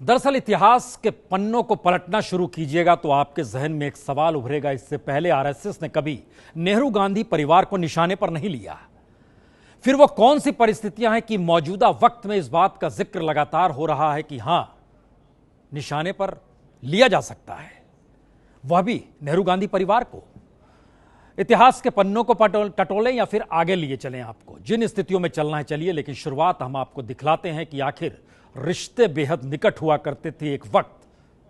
दरअसल इतिहास के पन्नों को पलटना शुरू कीजिएगा तो आपके जहन में एक सवाल उभरेगा। इससे पहले आरएसएस ने कभी नेहरू गांधी परिवार को निशाने पर नहीं लिया। फिर वो कौन सी परिस्थितियां हैं कि मौजूदा वक्त में इस बात का जिक्र लगातार हो रहा है कि हां, निशाने पर लिया जा सकता है, वह भी नेहरू गांधी परिवार को। इतिहास के पन्नों को टटोलें या फिर आगे लिए चलें, आपको जिन स्थितियों में चलना है चलिए, लेकिन शुरुआत हम आपको दिखलाते हैं कि आखिर रिश्ते बेहद निकट हुआ करते थे एक वक्त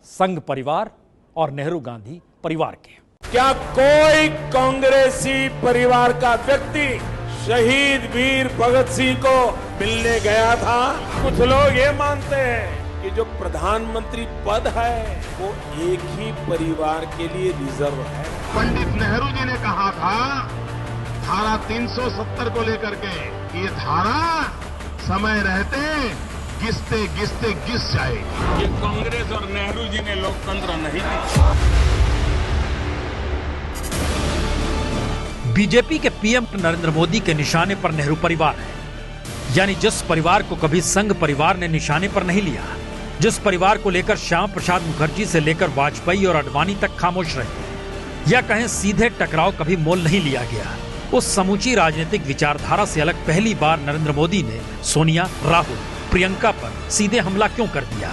संघ परिवार और नेहरू गांधी परिवार के। क्या कोई कांग्रेसी परिवार का व्यक्ति शहीद वीर भगत सिंह को मिलने गया था? कुछ लोग ये मानते हैं कि जो प्रधानमंत्री पद है वो एक ही परिवार के लिए रिजर्व है। पंडित नेहरू जी ने कहा था धारा 370 को लेकर के, ये धारा समय रहते घिसते घिसते घिस जाएगी। ये कांग्रेस और नेहरू जी ने लोकतंत्र नहीं दी। बीजेपी के पीएम नरेंद्र मोदी के निशाने पर नेहरू परिवार है, यानी जिस परिवार को कभी संघ परिवार ने निशाने पर नहीं लिया, जिस परिवार को लेकर श्याम प्रसाद मुखर्जी से लेकर वाजपेयी और आडवाणी तक खामोश रहे, या कहें सीधे टकराव कभी मोल नहीं लिया गया, उस समूची राजनीतिक विचारधारा से अलग पहली बार नरेंद्र मोदी ने सोनिया, राहुल, प्रियंका पर सीधे हमला क्यों कर दिया?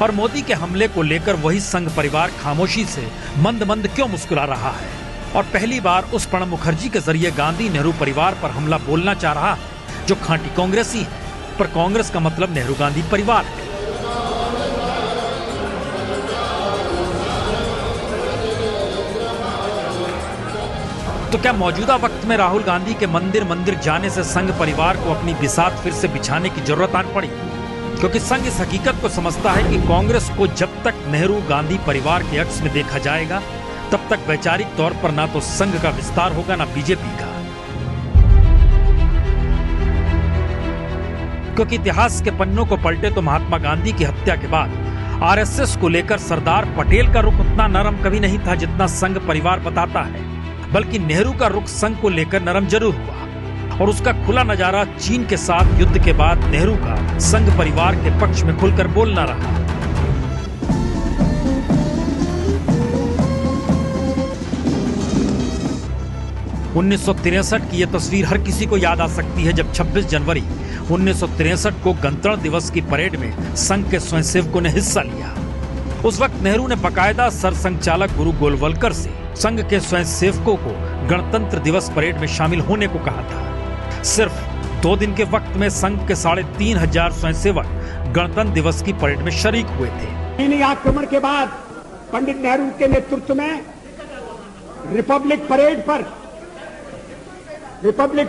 और मोदी के हमले को लेकर वही संघ परिवार खामोशी से मंद मंद क्यों मुस्कुरा रहा है? और पहली बार उस प्रणब मुखर्जी के जरिए गांधी नेहरू परिवार पर हमला बोलना चाह रहा है जो खांटी कांग्रेसी है, पर कांग्रेस का मतलब नेहरू गांधी परिवार है। तो क्या मौजूदा वक्त में राहुल गांधी के मंदिर मंदिर जाने से संघ परिवार को अपनी बिसात फिर से बिछाने की जरूरत आन पड़ी? क्योंकि संघ इस हकीकत को समझता है कि कांग्रेस को जब तक नेहरू गांधी परिवार के अक्स में देखा जाएगा तब तक वैचारिक तौर पर ना तो संघ का विस्तार होगा ना बीजेपी का। क्योंकि इतिहास के पन्नों को पलटे तो महात्मा गांधी की हत्या के बाद आरएसएस को लेकर सरदार पटेल का रुख उतना नरम कभी नहीं था जितना संघ परिवार बताता है, बल्कि नेहरू का रुख संघ को लेकर नरम जरूर हुआ। और उसका खुला नजारा चीन के साथ युद्ध के बाद नेहरू का संघ परिवार के पक्ष में खुलकर बोलना रहा। उन्नीस की यह तस्वीर हर किसी को याद आ सकती है जब 26 जनवरी 1963 को गणतंत्र दिवस की परेड में संघ के स्वयंसेवकों ने हिस्सा लिया। उस वक्त नेहरू ने बाकायदा सरसंघचालक गुरु गोलवलकर से संघ के स्वयंसेवकों को गणतंत्र दिवस परेड में शामिल होने को कहा था। सिर्फ 2 दिन के वक्त में संघ के 3500 स्वयंसेवक गणतंत्र दिवस की परेड में शरीक हुए थे। चीनी आक्रमण के बाद पंडित नेहरू के नेतृत्व में रिपब्लिक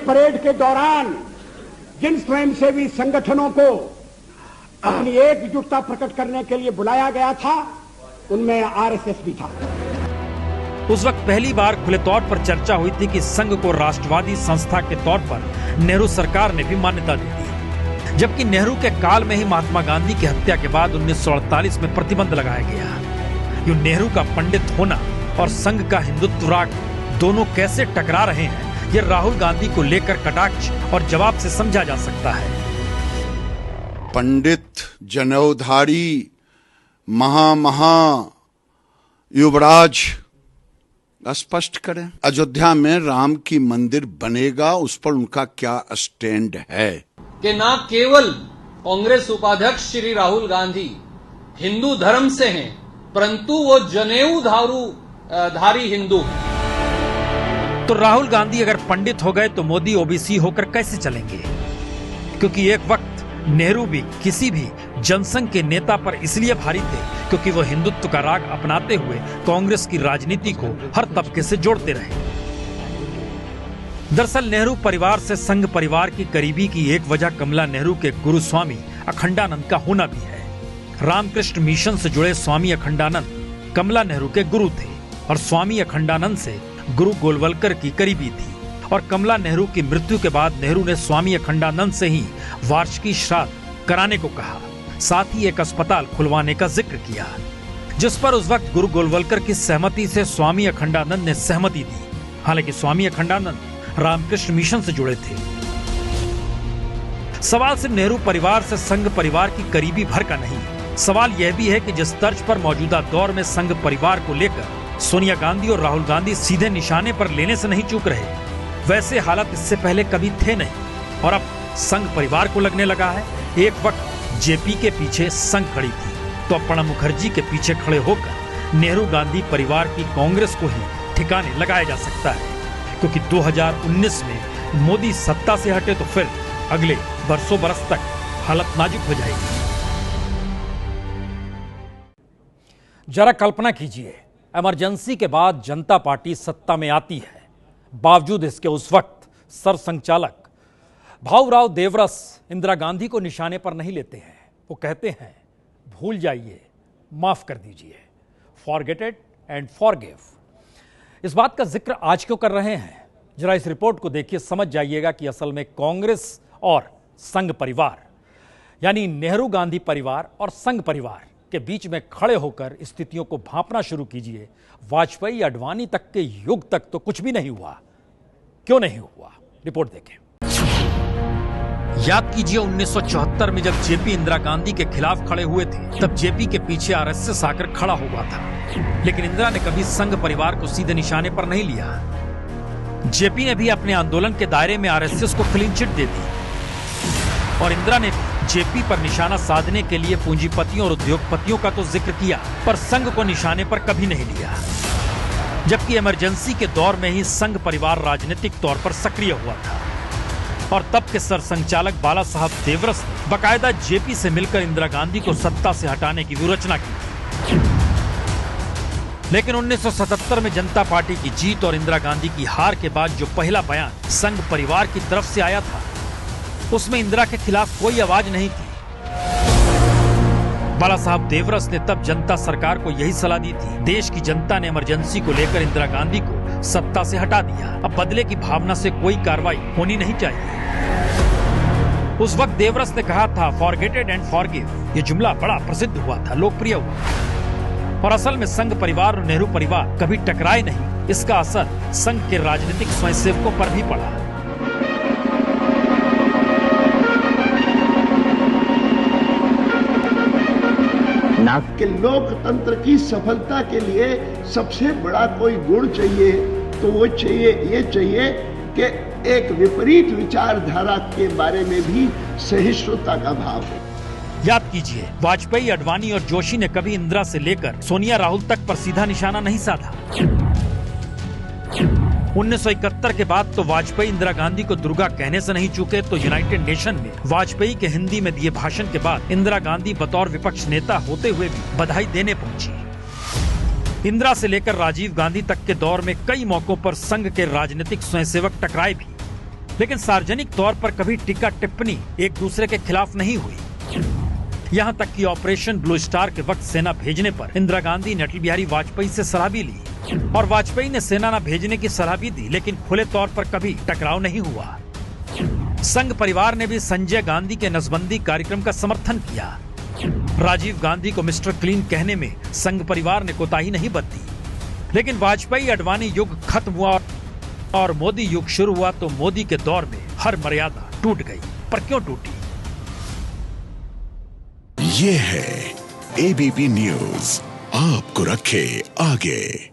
परेड के दौरान जिन स्वयंसेवी संगठनों को अपनी एकजुटता प्रकट करने के लिए बुलाया गया था उनमें आरएसएस भी था। उस वक्त पहली बार खुले तौर पर चर्चा हुई थी कि संघ को राष्ट्रवादी संस्था के तौर पर नेहरू सरकार ने भी मान्यता दी थी, जबकि नेहरू के काल में ही महात्मा गांधी की हत्या के बाद 1948 में प्रतिबंध लगाया गया। यूं नेहरू का पंडित होना और संघ का हिंदुत्व राग दोनों कैसे टकरा रहे हैं, ये राहुल गांधी को लेकर कटाक्ष और जवाब से समझा जा सकता है। पंडित, जनेऊधारी, महा युवराज स्पष्ट करें, अयोध्या में राम की मंदिर बनेगा, उस पर उनका क्या स्टैंड है? कि ना केवल कांग्रेस उपाध्यक्ष श्री राहुल गांधी हिंदू धर्म से हैं, परंतु वो जनेऊ धारी हिंदू। तो राहुल गांधी अगर पंडित हो गए तो मोदी ओबीसी होकर कैसे चलेंगे? क्योंकि एक वक्त नेहरू भी किसी भी जनसंघ के नेता पर इसलिए भारी थे क्योंकि वो हिंदुत्व का राग अपनाते हुए कांग्रेस की राजनीति को हर तबके से जोड़ते रहे। दरअसल नेहरू परिवार से संघ परिवार की करीबी की एक वजह कमला नेहरू के गुरु स्वामी अखंडानंद का होना भी है। रामकृष्ण मिशन से जुड़े स्वामी अखंडानंद कमला नेहरू के गुरु थे और स्वामी अखंडानंद से गुरु गोलवलकर की करीबी थी। और कमला नेहरू की मृत्यु के बाद नेहरू ने स्वामी अखंडानंद से ही वार्षिकी श्राद्ध कराने को कहा, साथ ही एक अस्पताल खुलवाने का जिक्र किया, जिस पर उस वक्त गुरु गोलवलकर की सहमति से स्वामी अखंडानंद ने सहमति दी। हालांकि स्वामी अखंडानंद रामकृष्ण मिशन से जुड़े थे। सवाल सिर्फ नेहरू परिवार से संघ परिवार की करीबी भर का नहीं, सवाल यह भी है कि जिस तर्ज पर मौजूदा दौर में संघ परिवार को लेकर सोनिया गांधी और राहुल गांधी सीधे निशाने पर लेने से नहीं चूक रहे, वैसे हालात इससे पहले कभी थे नहीं और अब संघ परिवार को लगने लगा है। एक वक्त जेपी के पीछे संघ खड़ी थी, तो अब प्रणब मुखर्जी के पीछे खड़े होकर नेहरू गांधी परिवार की कांग्रेस को ही ठिकाने लगाया जा सकता है, क्योंकि 2019 में मोदी सत्ता से हटे तो फिर अगले बरसों बरस तक हालत नाजुक हो जाएगी। जरा कल्पना कीजिए, इमरजेंसी के बाद जनता पार्टी सत्ता में आती है। बावजूद इसके उस वक्त सरसंघचालक भाऊराव देवरस इंदिरा गांधी को निशाने पर नहीं लेते हैं। वो कहते हैं भूल जाइए, माफ कर दीजिए, फॉरगेट इट एंड फॉरगिव। इस बात का जिक्र आज क्यों कर रहे हैं, जरा इस रिपोर्ट को देखिए, समझ जाइएगा कि असल में कांग्रेस और संघ परिवार यानी नेहरू गांधी परिवार और संघ परिवार के बीच में खड़े होकर स्थितियों को भांपना शुरू कीजिए। वाजपेयी अडवाणी तक के युग तक तो कुछ भी नहीं हुआ। क्यों नहीं हुआ, रिपोर्ट देखें। याद कीजिए 1974 में जब जेपी इंदिरा गांधी के खिलाफ खड़े हुए थे, तब जेपी के पीछे आरएसएस आकर खड़ा हुआ था, लेकिन इंदिरा ने कभी संघ परिवार को सीधे निशाने पर नहीं लिया। जेपी ने भी अपने आंदोलन के दायरे में आरएसएस को क्लीन चिट दे दी और इंदिरा ने जेपी पर निशाना साधने के लिए पूंजीपतियों और उद्योगपतियों का तो जिक्र किया, पर संघ को निशाने पर कभी नहीं लिया। जबकि इमरजेंसी के दौर में ही संघ परिवार राजनीतिक तौर पर सक्रिय हुआ था और तब के सरसंघचालक बाला साहब देवरस ने बाकायदा जेपी से मिलकर इंदिरा गांधी को सत्ता से हटाने की व्यूरचना की। लेकिन 1977 में जनता पार्टी की जीत और इंदिरा गांधी की हार के बाद जो पहला बयान संघ परिवार की तरफ से आया था, उसमें इंदिरा के खिलाफ कोई आवाज नहीं थी। बाला साहब देवरस ने तब जनता सरकार को यही सलाह दी थी, देश की जनता ने इमरजेंसी को लेकर इंदिरा गांधी को सत्ता से हटा दिया, अब बदले की भावना से कोई कार्रवाई होनी नहीं चाहिए। उस वक्त देवरस ने कहा था फॉरगेट इट एंड फॉरगिव। ये जुमला बड़ा प्रसिद्ध हुआ था, लोकप्रिय हुआ और असल में संघ परिवार और नेहरू परिवार कभी टकराए नहीं। इसका असर संघ के राजनीतिक स्वयंसेवकों पर भी पड़ा। कि लोकतंत्र की सफलता के लिए सबसे बड़ा कोई गुण चाहिए तो वो ये चाहिए कि एक विपरीत विचारधारा के बारे में भी सहिष्णुता का भाव हो। याद कीजिए, वाजपेयी, अडवाणी और जोशी ने कभी इंदिरा से लेकर सोनिया राहुल तक पर सीधा निशाना नहीं साधा। 1971 के बाद तो वाजपेयी इंदिरा गांधी को दुर्गा कहने से नहीं चूके, तो यूनाइटेड नेशन में वाजपेयी के हिंदी में दिए भाषण के बाद इंदिरा गांधी बतौर विपक्ष नेता होते हुए भी बधाई देने पहुंची। इंदिरा से लेकर राजीव गांधी तक के दौर में कई मौकों पर संघ के राजनीतिक स्वयंसेवक टकराए भी, लेकिन सार्वजनिक तौर पर कभी टिक्का टिप्पणी एक दूसरे के खिलाफ नहीं हुई। यहाँ तक कि ऑपरेशन ब्लू स्टार के वक्त सेना भेजने पर इंदिरा गांधी ने अटल बिहारी वाजपेयी से सलाह भी ली और वाजपेयी ने सेना न भेजने की सलाह भी दी, लेकिन खुले तौर पर कभी टकराव नहीं हुआ। संघ परिवार ने भी संजय गांधी के नसबंदी कार्यक्रम का समर्थन किया। राजीव गांधी को मिस्टर क्लीन कहने में संघ परिवार ने कोताही नहीं बरती, लेकिन वाजपेयी अडवाणी युग खत्म हुआ और मोदी युग शुरू हुआ तो मोदी के दौर में हर मर्यादा टूट गई। पर क्यों टूटी? ये है एबीपी न्यूज, आपको रखे आगे।